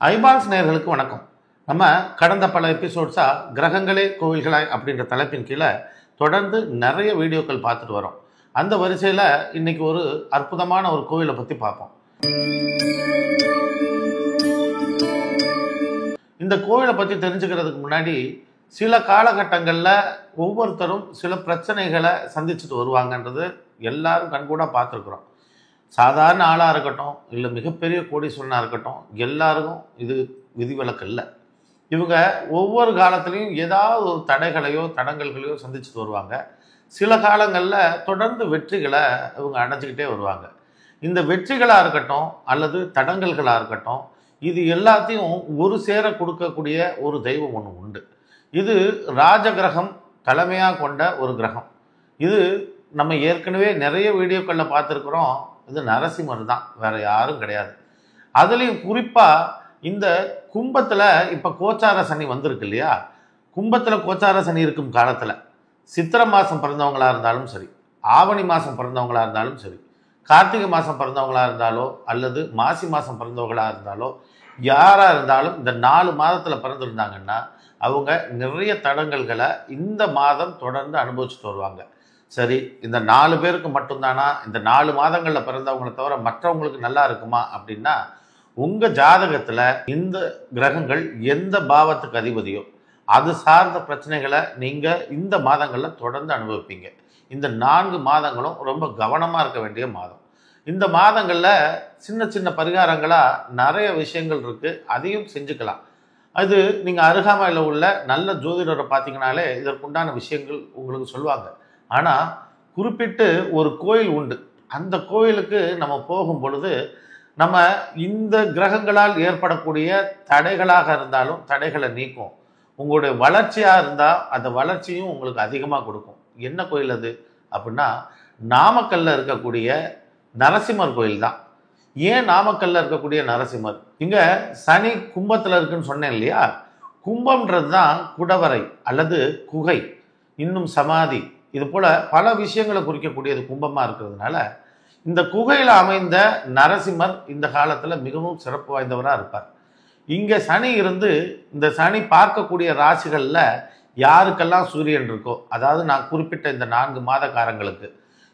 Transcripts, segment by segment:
Eyeballs நேயர்களுக்கு வணக்கம். நம்ம கடந்த பல எபிசோட்ஸாக கிரகங்களே கோவில்களாய் அப்படின்ற தலைப்பின் கீழே தொடர்ந்து நிறைய வீடியோக்கள் பார்த்துட்டு வரோம். அந்த வரிசையில் இன்னைக்கு ஒரு அற்புதமான ஒரு கோவிலை பற்றி பார்ப்போம். இந்த கோவிலை பற்றி தெரிஞ்சுக்கிறதுக்கு முன்னாடி சில காலகட்டங்களில் ஒவ்வொருத்தரும் சில பிரச்சனைகளை சந்திச்சுட்டு வருவாங்கன்றது எல்லாரும் கண்கூட பார்த்துருக்குறோம். சாதாரண ஆளாக இருக்கட்டும், இல்லை மிகப்பெரிய கோடீஸ்வரனாக இருக்கட்டும், எல்லாருக்கும் இது விதிவிலக்கு இல்லை. இவங்க ஒவ்வொரு காலத்துலேயும் ஏதாவது ஒரு தடைகளையோ தடங்கல்களையோ சந்திச்சுட்டு வருவாங்க. சில காலங்களில் தொடர்ந்து வெற்றிகளை இவங்க அடைஞ்சிக்கிட்டே வருவாங்க. இந்த வெற்றிகளாக இருக்கட்டும் அல்லது தடங்கல்களாக இருக்கட்டும், இது எல்லாத்தையும் ஒரு சேர கொடுக்கக்கூடிய ஒரு தெய்வம் ஒன்று உண்டு. இது ராஜகிரகம் தலைமையாக கொண்ட ஒரு கிரகம். இது நம்ம ஏற்கனவே நிறைய வீடியோக்களில் பார்த்துருக்குறோம். இது நரசிம்மர் தான், வேற யாரும் கிடையாது. அதுலேயும் குறிப்பாக இந்த கும்பத்தில் இப்போ கோச்சார சனி வந்திருக்கு இல்லையா, கும்பத்தில் கோச்சார சனி இருக்கும் காலத்தில் சித்திரை மாதம் பிறந்தவங்களாக இருந்தாலும் சரி, ஆவணி மாதம் பிறந்தவங்களாக இருந்தாலும் சரி, கார்த்திகை மாதம் பிறந்தவங்களாக இருந்தாலோ அல்லது மாசி மாதம் பிறந்தவங்களாக இருந்தாலோ, யாராக இருந்தாலும் இந்த 4 மாதத்தில் பிறந்திருந்தாங்கன்னா அவங்க நிறைய தடங்கல்களை இந்த மாதம் தொடர்ந்து அனுபவிச்சுட்டு வருவாங்க. சரி, இந்த 4 பேருக்கு மட்டும்தானா, இந்த 4 மாதங்களில் பிறந்தவங்களை தவிர மற்றவங்களுக்கு நல்லா இருக்குமா அப்படின்னா, உங்கள் ஜாதகத்தில் இந்த கிரகங்கள் எந்த பாவத்துக்கு அதிபதியோ அது சார்ந்த பிரச்சனைகளை நீங்கள் இந்த மாதங்களில் தொடர்ந்து அனுபவிப்பீங்க. இந்த 4 மாதங்களும் ரொம்ப கவனமாக இருக்க வேண்டிய மாதம். இந்த மாதங்களில் சின்ன சின்ன பரிகாரங்களாக நிறைய விஷயங்கள் இருக்குது, அதையும் செஞ்சுக்கலாம். அது நீங்கள் அருகாமையில் உள்ள நல்ல ஜோதிடரை பார்த்தீங்கனாலே இதற்குண்டான விஷயங்கள் உங்களுக்கு சொல்லுவாங்க. ஆனால் குறிப்பிட்டு ஒரு கோயில் உண்டு. அந்த கோயிலுக்கு நம்ம போகும் பொழுது நம்ம இந்த கிரகங்களால் ஏற்படக்கூடிய தடைகளாக இருந்தாலும் தடைகளை நீக்கும். உங்களுடைய வளர்ச்சியாக இருந்தால் அந்த வளர்ச்சியும் உங்களுக்கு அதிகமாக கொடுக்கும். என்ன கோயில் அது அப்படின்னா, நாமக்கல்ல இருக்கக்கூடிய நரசிம்மர் கோயில் தான். ஏன் நாமக்கல்ல இருக்கக்கூடிய நரசிம்மர்? இங்கே சனி கும்பத்தில் இருக்குன்னு சொன்னேன் இல்லையா, கும்பம்ன்றது தான் குடவரை அல்லது குகை, இன்னும் சமாதி, இது போல் பல விஷயங்களை குறிக்கக்கூடியது கும்பமாக இருக்கிறதுனால இந்த குகையில் அமைந்த நரசிம்மர் இந்த காலத்தில் மிகவும் சிறப்பு வாய்ந்தவராக இருப்பார். இங்கே சனி இருந்து இந்த சனி பார்க்கக்கூடிய ராசிகளில் யாருக்கெல்லாம் சூரியன் இருக்கோ, அதாவது நான் குறிப்பிட்ட இந்த 4 மாதக்காரங்களுக்கு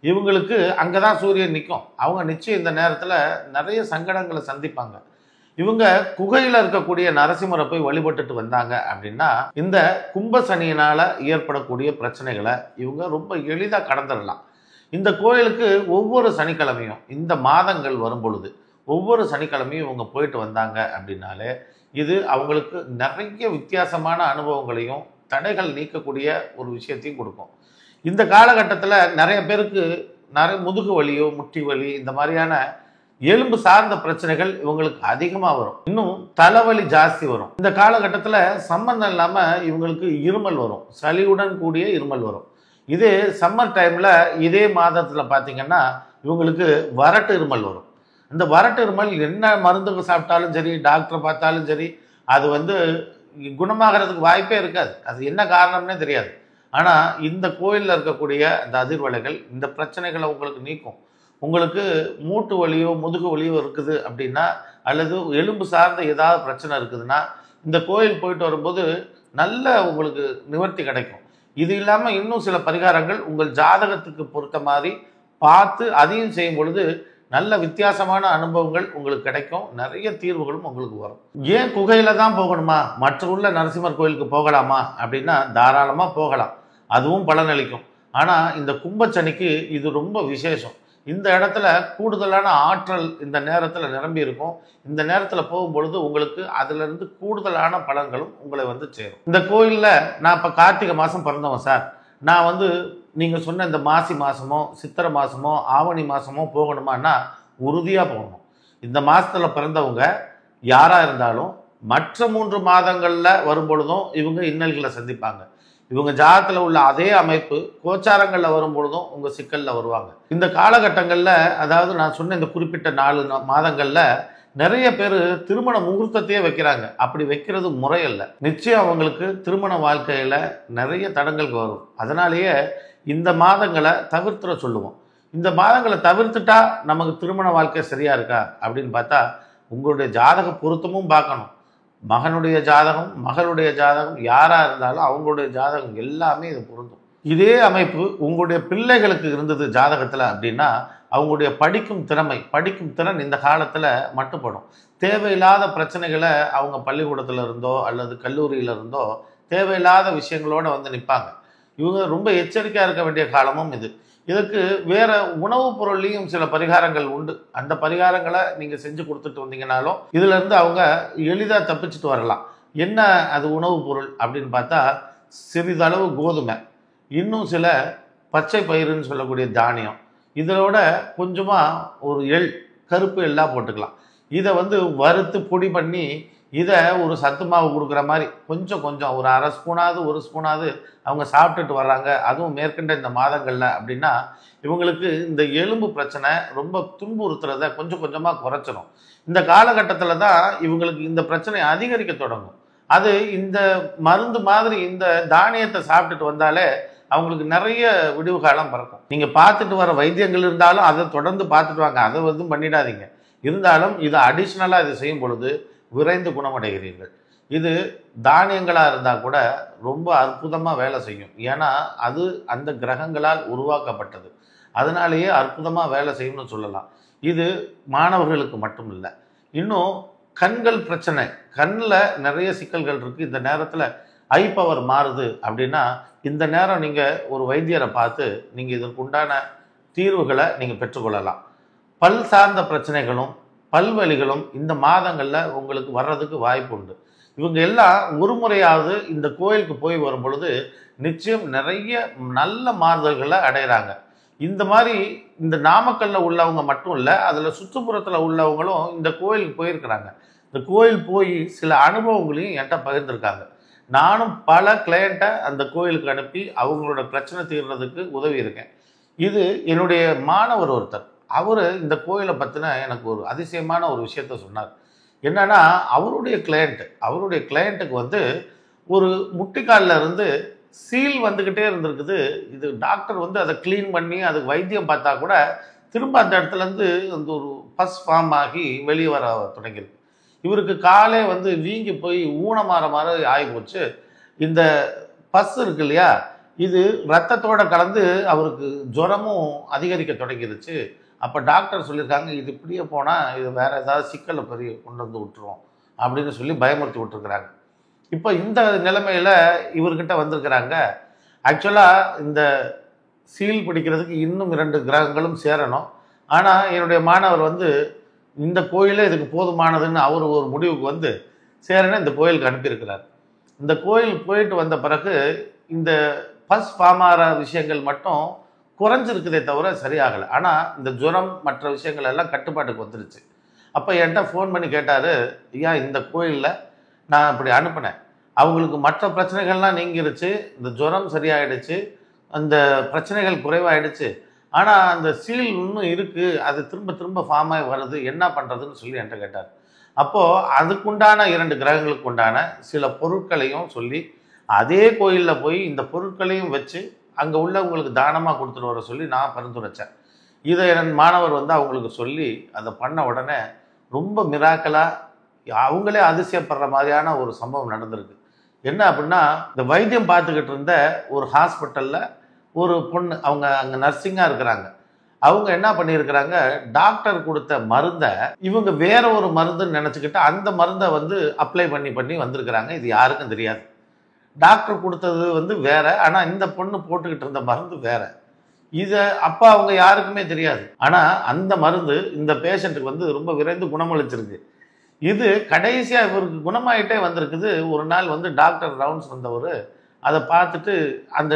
இவங்களுக்கு அங்கே தான் சூரியன் நிற்கும். அவங்க நிச்சயம் இந்த நேரத்தில் நிறைய சங்கடங்களை சந்திப்பாங்க. இவங்க குகையில் இருக்கக்கூடிய நரசிம்மரை போய் வழிபட்டுட்டு வந்தாங்க அப்படின்னா இந்த கும்ப சனியினால் ஏற்படக்கூடிய பிரச்சனைகளை இவங்க ரொம்ப எளிதாக கடந்துடலாம். இந்த கோயிலுக்கு ஒவ்வொரு சனிக்கிழமையும் இந்த மாதங்கள் வரும் பொழுது ஒவ்வொரு சனிக்கிழமையும் இவங்க போயிட்டு வந்தாங்க அப்படின்னாலே இது அவங்களுக்கு நிறைய வித்தியாசமான அனுபவங்களையும் தடைகள் நீக்கக்கூடிய ஒரு விஷயத்தையும் கொடுக்கும். இந்த காலகட்டத்தில் நிறைய பேருக்கு நிறைய முதுகு வலியோ முட்டி வலி இந்த மாதிரியான எலும்பு சார்ந்த பிரச்சனைகள் இவங்களுக்கு அதிகமாக வரும். இன்னும் தலைவலி ஜாஸ்தி வரும். இந்த காலகட்டத்தில் சம்பந்தம் இல்லாமல் இவங்களுக்கு இருமல் வரும், சளியுடன் கூடிய இருமல் வரும். இதே சம்மர் டைமில் இதே மாதத்தில் பார்த்தீங்கன்னா இவங்களுக்கு வறட்டு இருமல் வரும். இந்த வறட்டு இருமல் என்ன மருந்துக்கு சாப்பிட்டாலும் சரி, டாக்டரை பார்த்தாலும் சரி, அது குணமாகிறதுக்கு வாய்ப்பே இருக்காது. அது என்ன காரணம்னே தெரியாது. ஆனால் இந்த கோயிலில் இருக்கக்கூடிய அந்த அதிர்வலைகள் இந்த பிரச்சனைகளை உங்களுக்கு நீக்கும். உங்களுக்கு மூட்டு வலியோ முதுகு வலியோ இருக்குது அப்படின்னா, அல்லது எலும்பு சார்ந்த ஏதாவது பிரச்சனை இருக்குதுன்னா இந்த கோயில் போயிட்டு வரும்போது நல்ல உங்களுக்கு நிவர்த்தி கிடைக்கும். இது இல்லாமல் இன்னும் சில பரிகாரங்கள் உங்கள் ஜாதகத்துக்கு பொறுத்த மாதிரி பார்த்து அதையும் செய்யும் பொழுது நல்ல வித்தியாசமான அனுபவங்கள் உங்களுக்கு கிடைக்கும். நிறைய தீர்வுகளும் உங்களுக்கு வரும். ஏன் குகையில தான் போகணுமா, மற்ற உள்ள நரசிம்மர் கோயிலுக்கு போகலாமா அப்படின்னா தாராளமாக போகலாம், அதுவும் பலனளிக்கும். ஆனால் இந்த கும்பச்சனிக்கு இது ரொம்ப விசேஷம். இந்த இடத்துல கூடுதலான ஆற்றல் இந்த நேரத்தில் நிரம்பி இருக்கும். இந்த நேரத்தில் போகும்பொழுது உங்களுக்கு அதிலிருந்து கூடுதலான பலன்களும் உங்களை சேரும். இந்த கோயிலில் நான் இப்போ கார்த்திகை மாதம் பிறந்தவன் சார், நான் நீங்கள் சொன்ன இந்த மாசி மாதமோ சித்திரை மாதமோ ஆவணி மாதமோ போகணுமான்னா உறுதியாக போகணும். இந்த மாதத்தில் பிறந்தவங்க யாராக இருந்தாலும் மற்ற 3 மாதங்களில் வரும்பொழுதும் இவங்க இன்னல்களை சந்திப்பாங்க. இவங்க ஜாதகத்தில் உள்ள அதே அமைப்பு கோச்சாரங்களில் வரும்பொழுதும் உங்கள் சிக்கலில் வருவாங்க. இந்த காலகட்டங்களில், அதாவது நான் சொன்ன இந்த குறிப்பிட்ட 4 மாதங்களில் நிறைய பேர் திருமண முகூர்த்தத்தையே வைக்கிறாங்க. அப்படி வைக்கிறது முறையல்ல. நிச்சயம் அவங்களுக்கு திருமண வாழ்க்கையில் நிறைய தடங்கல்கள் வரும். அதனாலேயே இந்த மாதங்களை தவிர்த்துற சொல்லுவோம். இந்த மாதங்களை தவிர்த்துட்டா நமக்கு திருமண வாழ்க்கை சரியா இருக்கா அப்படின்னு பார்த்தா உங்களுடைய ஜாதக பொருத்தமும் பார்க்கணும். மகனுடைய ஜாதகம், மகளுடைய ஜாதகம், யாராக இருந்தாலும் அவங்களுடைய ஜாதகம் எல்லாமே இது பொருந்தும். இதே அமைப்பு உங்களுடைய பிள்ளைகளுக்கு இருந்தது ஜாதகத்தில் அப்படின்னா அவங்களுடைய படிக்கும் திறன் இந்த காலத்தில் மட்டுப்படும். தேவையில்லாத பிரச்சனைகளை அவங்க பள்ளிக்கூடத்தில் இருந்தோ அல்லது கல்லூரியில் இருந்தோ தேவையில்லாத விஷயங்களோடு வந்து நிற்பாங்க. இவங்க ரொம்ப எச்சரிக்கையாக இருக்க வேண்டிய காலமும் இது. இதுக்கு வேற உணவுப் பொருள்லையும் சில பரிகாரங்கள் உண்டு. அந்த பரிகாரங்களை நீங்கள் செஞ்சு கொடுத்துட்டு வந்தீங்கனாலும் இதுலேருந்து அவங்க எளிதாக தப்பிச்சுட்டு வரலாம். என்ன அது உணவுப் பொருள் அப்படின்னு பார்த்தா, சிறிதளவு கோதுமை, இன்னும் சில பச்சை பயிறுன்னு சொல்லக்கூடிய தானியம், இதோட கொஞ்சமாக ஒரு கருப்பு எல்லாம் போட்டுக்கலாம். இதை வந்து வறுத்து பொடி பண்ணி இதை ஒரு சத்து மாவு கொடுக்குற மாதிரி கொஞ்சம் ஒரு அரை ஸ்பூனாவது 1 ஸ்பூனாவது அவங்க சாப்பிட்டுட்டு வர்றாங்க. அதுவும் மேற்கண்ட இந்த மாதங்களில் அப்படின்னா இவங்களுக்கு இந்த எலும்பு பிரச்சனை ரொம்ப துன்புறுத்துறத கொஞ்சம் கொஞ்சமாக குறைச்சிரும். இந்த காலகட்டத்தில் தான் இவங்களுக்கு இந்த பிரச்சனை அதிகரிக்க தொடங்கும். அது இந்த மருந்து மாதிரி இந்த தானியத்தை சாப்பிட்டுட்டு வந்தாலே அவங்களுக்கு நிறைய விடிவு காலம் பிறக்கும். நீங்கள் பார்த்துட்டு வர வைத்தியங்கள் இருந்தாலும் அதை தொடர்ந்து பார்த்துட்டு வாங்க, அதை வந்து பண்ணிடாதீங்க. இருந்தாலும் இதை அடிஷ்னலாக இது செய்யும் பொழுது விரைந்து குணமடைகிறீர்கள். இது தானியங்களாக இருந்தால் கூட ரொம்ப அற்புதமாக வேலை செய்யும். ஏன்னா அது அந்த கிரகங்களால் உருவாக்கப்பட்டது, அதனாலேயே அற்புதமாக வேலை செய்யும்னு சொல்லலாம். இது மாணவர்களுக்கு மட்டும் இல்லை, இன்னும் கண்கள் பிரச்சனை, கண்ணில் நிறைய சிக்கல்கள் இருக்குது. இந்த நேரத்தில் ஐ பவர் மாறுது அப்படின்னா இந்த நேரம் நீங்கள் ஒரு வைத்தியரை பார்த்து நீங்கள் இதற்கு உண்டான தீர்வுகளை நீங்கள் பெற்றுக்கொள்ளலாம். பல் சார்ந்த பிரச்சனைகளும் பல்வலிகளும் இந்த மாதங்களில் உங்களுக்கு வர்றதுக்கு வாய்ப்பு உண்டு. இவங்க எல்லாம் ஒரு முறையாவது இந்த கோயிலுக்கு போய் வரும் பொழுது நிச்சயம் நிறைய நல்ல மாறுதல்களை அடைகிறாங்க. இந்த மாதிரி இந்த நாமக்கல்லில் உள்ளவங்க மட்டும் இல்லை, அதில் சுற்றுப்புறத்தில் உள்ளவங்களும் இந்த கோயிலுக்கு போயிருக்கிறாங்க. இந்த கோயில் போய் சில அனுபவங்களையும் என்கிட்ட பகிர்ந்திருக்காங்க. நானும் பல கிளையண்ட்டை அந்த கோயிலுக்கு அனுப்பி அவங்களோட பிரச்சனை தீர்றதுக்கு உதவி இருக்கேன். இது என்னுடைய மாணவர் ஒருத்தர், அவர் இந்த கோயிலை பற்றின எனக்கு ஒரு அதிசயமான ஒரு விஷயத்த சொன்னார். என்னன்னா அவருடைய கிளையண்ட்டுக்கு வந்து ஒரு முட்டிக்காலில் இருந்து சீல் வந்துக்கிட்டே இருந்திருக்குது. இது டாக்டர் வந்து அதை க்ளீன் பண்ணி அதுக்கு வைத்தியம் பார்த்தா கூட திரும்ப அந்த இடத்துலேருந்து அந்த ஒரு பஸ் ஃபார்ம் ஆகி வெளியே வர தொடங்கியிருக்கு. இவருக்கு காலே வந்து வீங்கி போய் ஊனமாற மாதிரி ஆகி போச்சு. இந்த பஸ் இருக்கு இல்லையா, இது ரத்தத்தோடு கலந்து அவருக்கு ஜுரமும் அதிகரிக்க தொடங்கிருச்சு. அப்போ டாக்டர் சொல்லியிருக்காங்க, இது இப்படியே போனால் இது வேறு ஏதாவது சிக்கலை பெரிய கொண்டு வந்து விட்டுரும் அப்படின்னு சொல்லி பயமுறுத்தி விட்டுருக்குறாங்க. இப்போ இந்த நிலைமையில் இவர்கிட்ட வந்திருக்கிறாங்க. ஆக்சுவலாக இந்த சீல் பிடிக்கிறதுக்கு இன்னும் 2 கிரகங்களும் சேரணும். ஆனால் என்னுடைய மாணவர் வந்து இந்த கோயிலே இதுக்கு போதுமானதுன்னு அவர் ஒரு முடிவுக்கு வந்து சேரன்னு இந்த கோயிலுக்கு அனுப்பியிருக்கிறார். இந்த கோயில் போயிட்டு வந்த பிறகு இந்த பஸ் ஃபார்ம் ஆகிற விஷயங்கள் மட்டும் குறைஞ்சிருக்குதே தவிர சரியாகலை. ஆனால் இந்த ஜுரம் மற்ற விஷயங்கள் எல்லாம் கட்டுப்பாட்டுக்கு வந்துருச்சு. அப்போ என்கிட்ட ஃபோன் பண்ணி கேட்டார், ஐயா இந்த கோயிலில் நான் இப்படி அனுப்பினேன், அவங்களுக்கு மற்ற பிரச்சனைகள்லாம் நீங்கிருச்சு, இந்த ஜுரம் சரியாயிடுச்சு, அந்த பிரச்சனைகள் குறைவாயிடுச்சு, ஆனால் அந்த சீல் இன்னும் இருக்குது, அது திரும்ப ஃபார்ம் ஆகி வருது, என்ன பண்ணுறதுன்னு சொல்லி என்கிட்ட கேட்டார். அப்போது அதுக்குண்டான 2 கிரகங்களுக்கு உண்டான சில பொருட்களையும் சொல்லி அதே கோயிலில் போய் இந்த பொருட்களையும் வச்சு அங்கே உள்ளவங்களுக்கு தானமாக கொடுத்துட்டு வர சொல்லி நான் பரிந்துரைச்சேன். இதை என் மாணவர் வந்து அவங்களுக்கு சொல்லி அதை பண்ண உடனே ரொம்ப மிராக்கலாக அவங்களே அதிசயப்படுற மாதிரியான ஒரு சம்பவம் நடந்திருக்கு. என்ன அப்படின்னா, இந்த வைத்தியம் பார்த்துக்கிட்டு இருந்த ஒரு ஹாஸ்பிட்டலில் ஒரு பொண்ணு, அவங்க அங்கே நர்சிங்காக இருக்கிறாங்க. அவங்க என்ன பண்ணியிருக்கிறாங்க, டாக்டர் கொடுத்த மருந்தை இவங்க வேற ஒரு மருந்துன்னு நினச்சிக்கிட்டு அந்த மருந்தை வந்து அப்ளை பண்ணி வந்திருக்கிறாங்க. இது யாருக்கும் தெரியாது. டாக்டர் கொடுத்தது வந்து வேற, ஆனால் இந்த பொண்ணு போட்டுக்கிட்டு இருந்த மருந்து வேற. இதை அப்போ அவங்க யாருக்குமே தெரியாது. ஆனால் அந்த மருந்து இந்த பேஷண்ட்டுக்கு வந்து ரொம்ப விரைந்து குணமளிச்சிருக்கு. இது கடைசியாக இவருக்கு குணமாயிட்டே வந்திருக்குது. ஒரு நாள் வந்து டாக்டர் ரவுண்ட்ஸ் வந்தவர் அதை பார்த்துட்டு அந்த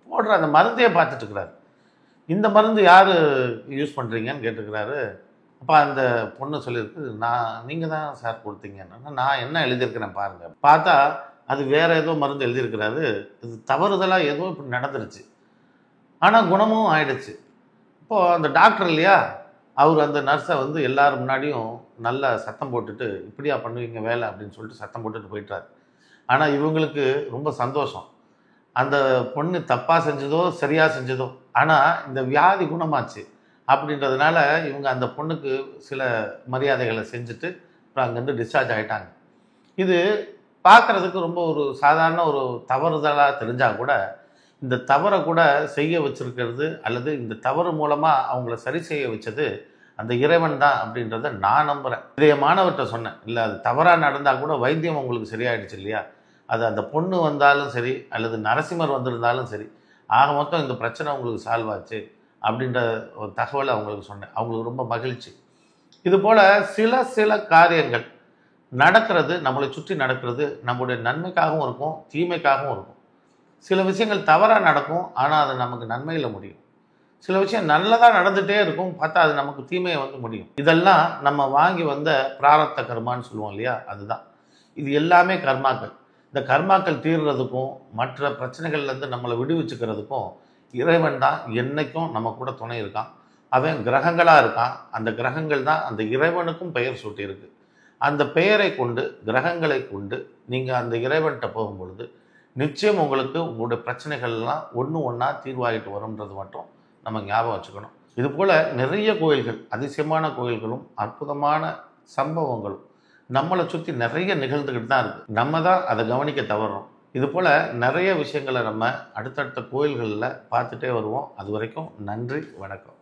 போடுற அந்த மருந்தையே பார்த்துட்டு இருக்கிறாரு. இந்த மருந்து யார் யூஸ் பண்ணுறீங்கன்னு கேட்டுருக்கிறாரு. அப்போ அந்த பொண்ணு சொல்லியிருக்கு, நீங்கள் தான் சார் கொடுத்தீங்கன்னா. நான் என்ன எழுதியிருக்கிறேன் பாருங்கள். பார்த்தா அது வேறு ஏதோ மருந்து எழுதியிருக்கிறாரு. இது தவறுதலாக ஏதோ இப்படி நடந்துருச்சு, ஆனால் குணமும் ஆயிடுச்சு. இப்போது அந்த டாக்டர் இல்லையா, அவர் அந்த நர்ஸை வந்து எல்லாரும் முன்னாடியும் நல்லா சத்தம் போட்டுட்டு, இப்படியா பண்ணுவீங்க வேலை அப்படின்னு சொல்லிட்டு சத்தம் போட்டுட்டு போயிட்டார். ஆனால் இவங்களுக்கு ரொம்ப சந்தோஷம். அந்த பொண்ணு தப்பாக செஞ்சதோ சரியாக செஞ்சதோ, ஆனால் இந்த வியாதி குணமாச்சு அப்படின்றதுனால இவங்க அந்த பொண்ணுக்கு சில மரியாதைகளை செஞ்சுட்டு அப்புறம் அங்கேருந்து டிஸ்சார்ஜ் ஆகிட்டாங்க. இது பார்க்குறதுக்கு ரொம்ப ஒரு சாதாரண ஒரு தவறுதலாக தெரிஞ்சால் கூட இந்த தவறை கூட செய்ய வச்சிருக்கிறது அல்லது இந்த தவறு மூலமாக அவங்கள சரி செய்ய வச்சது அந்த இறைவன் தான் அப்படின்றத நான் நம்புகிறேன். இதைய மாணவர்கிட்ட சொன்னேன், இல்லை அது தவறாக நடந்தால் கூட வைத்தியம் உங்களுக்கு சரியாயிடுச்சு இல்லையா, அது அந்த பொண்ணு வந்தாலும் சரி அல்லது நரசிம்மர் வந்திருந்தாலும் சரி, ஆக மொத்தம் இந்த பிரச்சனை உங்களுக்கு சால்வ் ஆச்சு அப்படின்ற ஒரு தகவலை அவங்களுக்கு சொன்னேன். அவங்களுக்கு ரொம்ப மகிழ்ச்சி. இதுபோல் சில காரியங்கள் நடக்கிறது, நம்மளை சுற்றி நடக்கிறது நம்முடைய நன்மைக்காகவும் இருக்கும், தீமைக்காகவும் இருக்கும். சில விஷயங்கள் தவறாக நடக்கும், ஆனால் அது நமக்கு நன்மையில் முடியும். சில விஷயம் நல்லதாக நடந்துகிட்டே இருக்கும், பார்த்தா அது நமக்கு தீமையை முடியும். இதெல்லாம் நம்ம வாங்கி வந்த பிராரத்த கர்மான்னு சொல்லுவோம் இல்லையா, அதுதான். இது எல்லாமே கர்மாக்கள். இந்த கர்மாக்கள் தீர்றதுக்கும் மற்ற பிரச்சனைகள்லேருந்து நம்மளை விடுவிச்சுக்கிறதுக்கும் இறைவன் தான் என்றைக்கும் நம்ம கூட துணை இருக்கான். அவன் கிரகங்களாக இருக்கான். அந்த கிரகங்கள் தான் அந்த இறைவனுக்கும் பெயர் சூட்டியிருக்கு. அந்த பெயரை கொண்டு, கிரகங்களை கொண்டு நீங்கள் அந்த இறைவன்கிட்ட போகும்பொழுது நிச்சயம் உங்களுக்கு உங்களுடைய பிரச்சனைகள்லாம் ஒன்றா தீர்வாகிட்டு வரும்ன்றது மட்டும் நம்ம ஞாபகம் வச்சுக்கணும். இதுபோல் நிறைய கோயில்கள், அதிசயமான கோயில்களும் அற்புதமான சம்பவங்களும் நம்மளை சுற்றி நிறைய நிகழ்ந்துக்கிட்டு தான் இருக்குது. நம்ம தான் அதை கவனிக்க தவறுறோம். இதுபோல் நிறைய விஷயங்களை நம்ம அடுத்தடுத்த கோயில்களில் பார்த்துட்டே வருவோம். அது வரைக்கும் நன்றி, வணக்கம்.